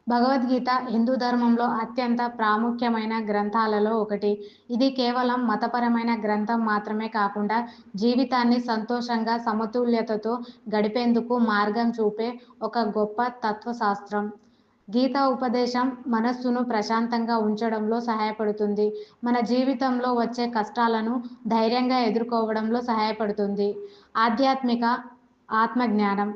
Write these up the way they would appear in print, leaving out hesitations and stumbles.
భగవద్గీత హిందూ ధర్మంలో అత్యంత ప్రాముఖ్యమైన గ్రంథాలలో ఒకటి. ఇది కేవలం మతపరమైన గ్రంథం మాత్రమే కాకుండా జీవితాన్ని సంతోషంగా, సమతుల్యతతో గడిపేందుకు మార్గం చూపే ఒక గొప్ప తత్వశాస్త్రం. గీతా ఉపదేశం మనస్సును ప్రశాంతంగా ఉంచడంలో సహాయపడుతుంది. మన జీవితంలో వచ్చే కష్టాలను ధైర్యంగా ఎదుర్కోవడంలో సహాయపడుతుంది. ఆధ్యాత్మిక ఆత్మజ్ఞానం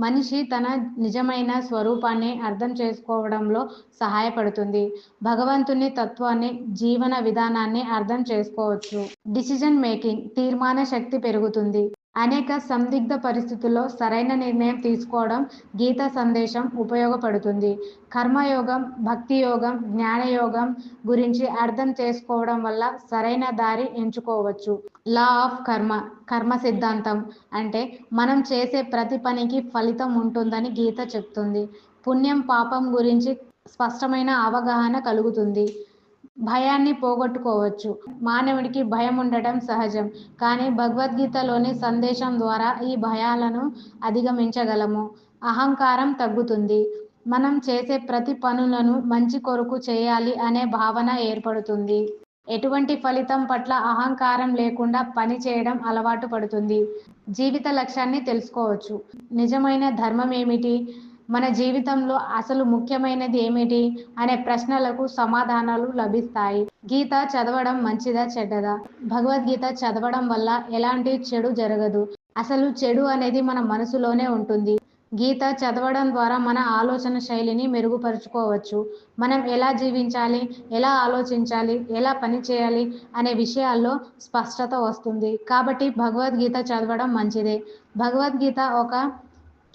మనిషి తన నిజమైన స్వరూపాన్ని అర్థం చేసుకోవడంలో సహాయపడుతుంది. భగవంతుని తత్వాన్ని, జీవన విధానాన్ని అర్థం చేసుకోవచ్చు. డిసిజన్ మేకింగ్ తీర్మాన శక్తి పెరుగుతుంది. అనేక సందిగ్ధ పరిస్థితుల్లో సరైన నిర్ణయం తీసుకోవడం గీత సందేశం ఉపయోగపడుతుంది. కర్మయోగం, భక్తి యోగం, జ్ఞానయోగం గురించి అర్థం చేసుకోవడం వల్ల సరైన దారి ఎంచుకోవచ్చు. లా ఆఫ్ కర్మ సిద్ధాంతం అంటే మనం చేసే ప్రతి పనికి ఫలితం ఉంటుందని గీత చెప్తుంది. పుణ్యం, పాపం గురించి స్పష్టమైన అవగాహన కలుగుతుంది. భయాన్ని పోగొట్టుకోవచ్చు. మానవుడికి భయం ఉండటం సహజం, కానీ భగవద్గీతలోని సందేశం ద్వారా ఈ భయాలను అధిగమించగలము. అహంకారం తగ్గుతుంది. మనం చేసే ప్రతి పనులను మంచి కొరకు చేయాలి అనే భావన ఏర్పడుతుంది. ఎటువంటి ఫలితం పట్ల అహంకారం లేకుండా పని చేయడం అలవాటు పడుతుంది. జీవిత లక్ష్యాన్ని తెలుసుకోవచ్చు. నిజమైన ధర్మం ఏమిటి, మన జీవితంలో అసలు ముఖ్యమైనది ఏమిటి అనే ప్రశ్నలకు సమాధానాలు లభిస్తాయి. గీత చదవడం మంచిదా చెడ్డదా? భగవద్గీత చదవడం వల్ల ఎలాంటి చెడు జరగదు. అసలు చెడు అనేది మన మనసులోనే ఉంటుంది. గీత చదవడం ద్వారా మన ఆలోచన శైలిని మెరుగుపరుచుకోవచ్చు. మనం ఎలా జీవించాలి, ఎలా ఆలోచించాలి, ఎలా పని చేయాలి అనే విషయాల్లో స్పష్టత వస్తుంది. కాబట్టి భగవద్గీత చదవడం మంచిదే. భగవద్గీత ఒక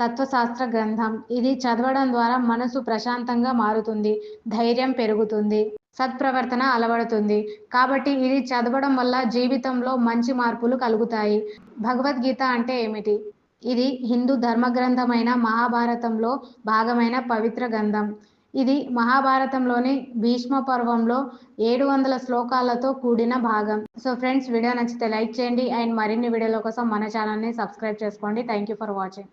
తత్వశాస్త్ర గ్రంథం. ఇది చదవడం ద్వారా మనసు ప్రశాంతంగా మారుతుంది, ధైర్యం పెరుగుతుంది, సత్ప్రవర్తన అలవడుతుంది. కాబట్టి ఇది చదవడం వల్ల జీవితంలో మంచి మార్పులు కలుగుతాయి. భగవద్గీత అంటే ఏమిటి? ఇది హిందూ ధర్మగ్రంథమైన మహాభారతంలో భాగమైన పవిత్ర గ్రంథం. ఇది మహాభారతంలోని భీష్మ పర్వంలో 700 శ్లోకాలతో కూడిన భాగం. సో ఫ్రెండ్స్, వీడియో నచ్చితే లైక్ చేయండి అండ్ మరిన్ని వీడియోల కోసం మన ఛానల్ని సబ్స్క్రైబ్ చేసుకోండి. Thank you for watching.